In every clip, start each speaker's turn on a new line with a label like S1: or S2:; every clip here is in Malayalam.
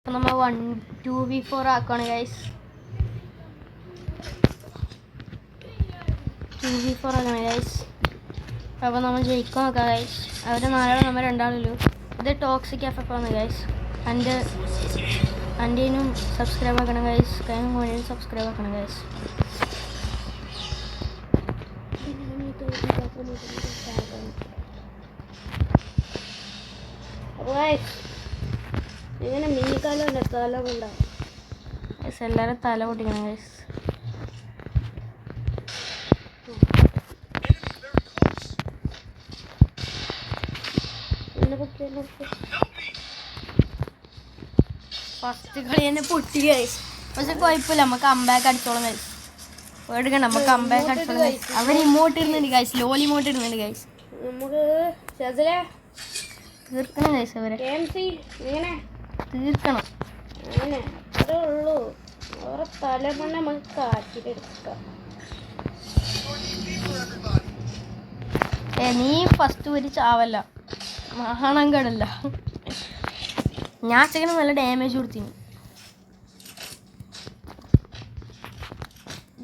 S1: അപ്പോൾ നമ്മൾ 2v4 ആക്കുകയാണ് ഗൈസ്. 2v4 ആക്കണം ഗൈസ്. അപ്പോൾ നമ്മൾ ജയിക്കാൻ നോക്കാം ഗൈസ്. അവർ 4 നമ്മൾ 2 ഇത് ടോക്സിക് FF ആണ് ഗൈസ്. അൻ്റെനും സബ്സ്ക്രൈബ് ആക്കണം ഗൈസ്. കഴിഞ്ഞ മോനും സബ്സ്ക്രൈബ് ആക്കണം ഗൈസ്.
S2: ഇങ്ങനെ മിന്നിക്കാലല്ല തല കൊണ്ടാവും
S1: ഗൈസ്. എല്ലാവരും തല പൊട്ടിക്കണം ഗൈസ്. ഫസ്റ്റ് കളി തന്നെ പൊട്ടി ഗൈസ്. പക്ഷെ കുഴപ്പമില്ല, നമുക്ക് കംബാക്ക് അടിച്ചോളാം ഗൈസ്. എടുക്കണം, നമുക്ക് കംബാക്ക് അടിച്ചോളാം ഗൈസ്. അവർ ഇമോട്ട് ഇടുന്നുണ്ട് ഗൈസ്, ലോലി ഇമോട്ട് ഇടുന്നുണ്ട് ഗൈസ്.
S2: നമുക്ക്
S1: തീർക്കണം ഗൈസ്, അവരെ തീർക്കണം.
S2: അങ്ങനെ അത്രേ ഉള്ളൂ. അവരെ തലമണ്ണ നമുക്ക് കാറ്റിലെടുക്കാം.
S1: നീ ഫസ്റ്റ് ഒരു ചാവല്ല, മഹാണം കേടല്ല. ഞാൻ ചെക്കന് നല്ല ഡാമേജ് കൊടുത്തിന്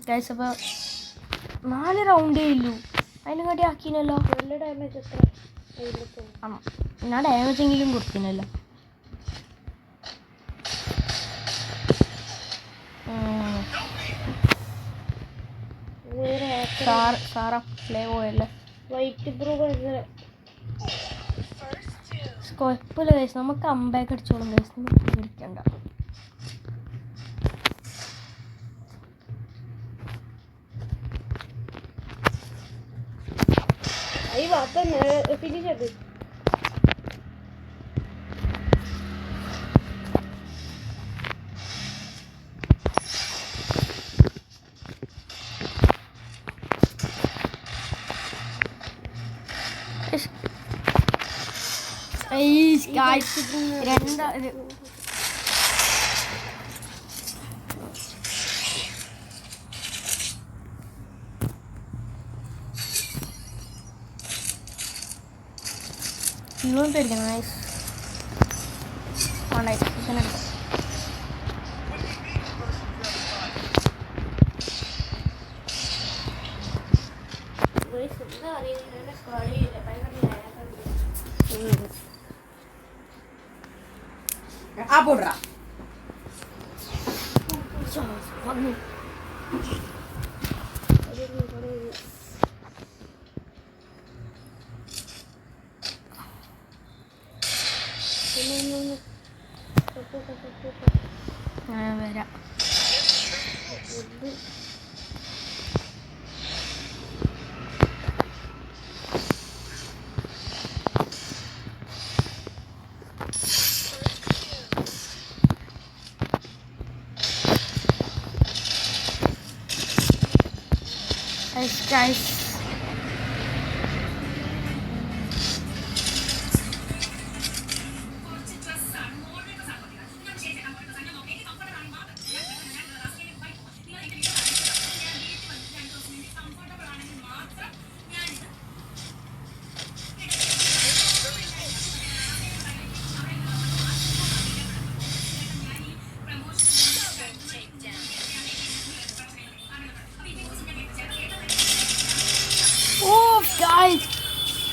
S1: ഗൈസ്. അപ്പോൾ 4 റൗണ്ടേ ഇല്ലൂ, അതിനും കാട്ടി ആക്കിനല്ലോ.
S2: നല്ല ഡാമേജ് എത്ര?
S1: ഞാൻ ഡാമേജ് എങ്കിലും കൊടുത്തിനല്ലോ. സാറാ പ്ലേ പോയല്ലേ.
S2: വൈറ്റ് ബ്രൂ
S1: കുഴപ്പമില്ല ഗൈസ്, നമുക്ക് കംബാക്ക് അടിച്ചോളും ഗൈസ്. നമുക്ക് പേടിക്കണ്ട.
S2: ഫിനിഷ് ആക്ക്.
S1: ഇവൻ പേടിക്കണം ഗൈസ്.
S3: പോടാ
S1: വരാം. Guys.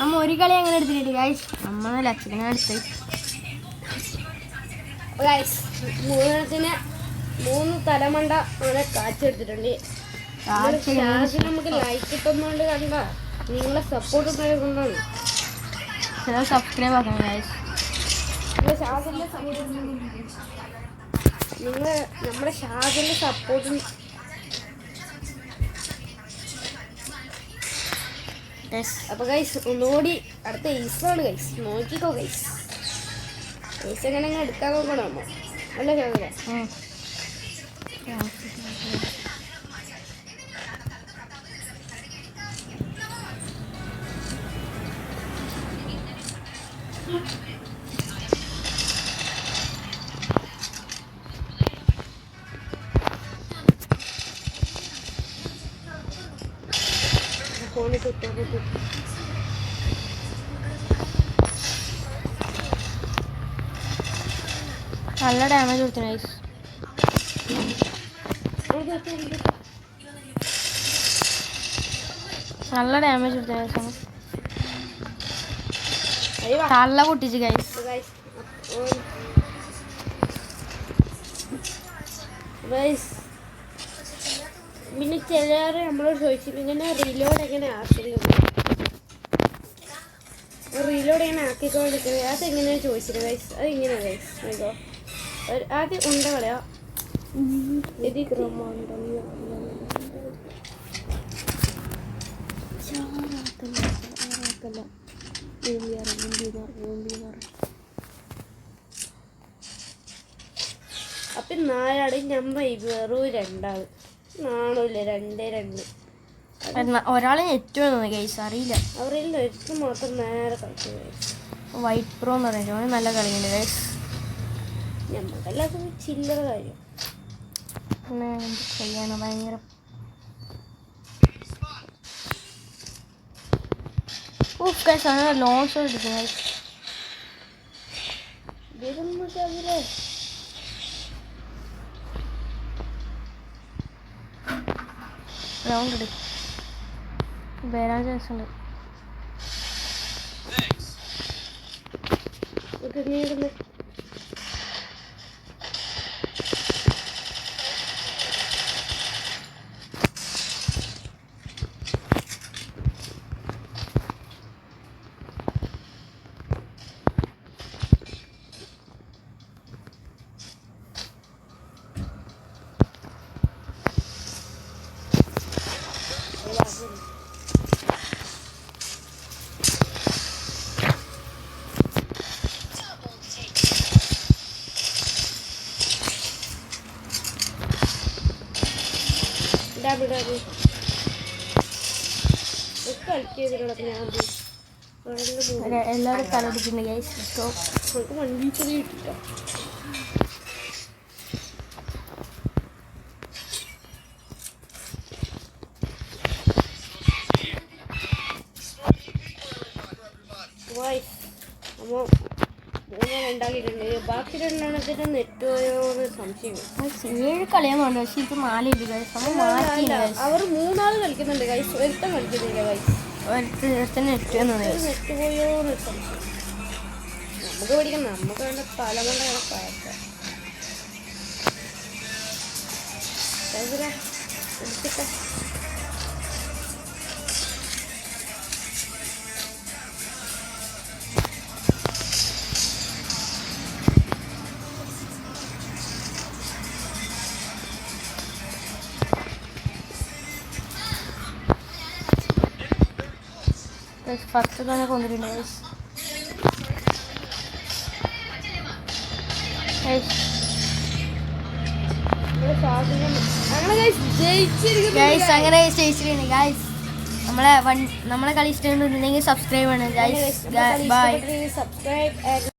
S1: നമ്മ ഒരു കളി അങ്ങനെ എടുത്തിട്ട് ഗൈസ്, നമ്മൾ ലക്ഷത്തിനെ എടുത്ത്
S2: ഗൈസ് 3 തലമണ്ട അങ്ങനെ കാച്ചെടുത്തിട്ടുണ്ട്. നമുക്ക് ലൈക്ക് കിട്ടുന്നോണ്ട് കണ്ട നിങ്ങളെ സപ്പോർട്ട് കൊണ്ടാണ്.
S1: സബ്സ്ക്രൈബ് ആക്കണം ഗൈസ്.
S2: നിങ്ങൾ നമ്മുടെ ഷാജിന്റെ സപ്പോർട്ട്. അപ്പൊ ഗൈസ് ഒന്നുകൂടി അടുത്ത ഈസാണ് ഗൈസ്, നോക്കിക്കോ ഗൈസ്. ഈസ് എങ്ങനെ എടുക്കാൻ നോക്കണം നമ്മ അല്ല ഷാജില. ഫോണിൽ കിട്ടാൻ പറ്റും.
S1: നല്ല ഡാമേജ് കൊടുത്തു ഗൈസ്. നല്ല ഡാമേജ് കൊടുത്തു ഗൈസ്. തള്ള പൊട്ടിച്ച് ഗൈസ്.
S2: പിന്നെ ചിലർ നമ്മളോട് ചോദിച്ചില്ല ഇങ്ങനെ റീലോഡ് എങ്ങനെ ആക്കില്ല, റീലോഡ് എങ്ങനെ ആക്കിക്കൊണ്ടിരിക്കുന്നത് അതെങ്ങനെയാണ് ചോദിച്ചില്ല ഗൈസ്. അത് ഇങ്ങനെയാണ് ഗൈസ്. ആദ്യം ഉണ്ട കളയാ അപ്പം 4 ആള് ഞമ്മ വെറും 2 ആള് നാണല്ലേ 2-2.
S1: ഒരാളെ ഏറ്റവും ഗൈസ് അറിയില്ല.
S2: അവരിൽ ഏറ്റവും മാത്രം നേരെ കളിച്ചു ഗൈസ്.
S1: വൈറ്റ് പ്രോ എന്ന് പറയുന്നത് നല്ല കളിയുണ്ട് ഗൈസ്.
S2: ഞമ്മക്കെല്ലാവർക്കും ചില്ലറ കാര്യം
S1: ചെയ്യാനോ ഭയങ്കര ലോങ് ഷോട്ട് എടുക്കും ഗൈസ്. റൗണ്ട് എടുക്കും വരാൻ ചാൻസ് ഉണ്ട്. എല്ലാവരും തലടിച്ചിട്ടുണ്ട് ഗൈസ്.
S2: നമുക്ക് വണ്ടി ചെറിയ കിട്ടില്ല. അപ്പോൾ 3 ഉണ്ടാക്കിയിട്ടുണ്ട്. ബാക്കി 2 നെറ്റ് പോയോന്ന് സംശയം.
S1: 7 കളിയാൻ പക്ഷെ ഇത് 4
S2: അവർ 3 ആള് കളിക്കുന്നുണ്ട് ഗൈസ്, ഒരുത്തം കളിക്കുന്നില്ല ഗൈസ്.
S1: നെറ്റ്
S2: നെറ്റ് പോയോന്ന് സംശയം. നമുക്ക് പഠിക്കണം, നമുക്ക് വേണ്ട തലമുണ്ട പഴക്കം എടുത്തിട്ട്
S1: ഫസ്റ്റ് തന്നെ കൊണ്ടിട്ടുണ്ട് ഗൈസ്. അങ്ങനെ ജയിച്ചിട്ടുണ്ട് ഗൈസ്. നമ്മളെ കളി ഇഷ്ടമുണ്ടെങ്കിൽ സബ്സ്ക്രൈബ് ചെയ്യണം ഗൈസ്. ബൈ.
S2: സബ്സ്ക്രൈബ്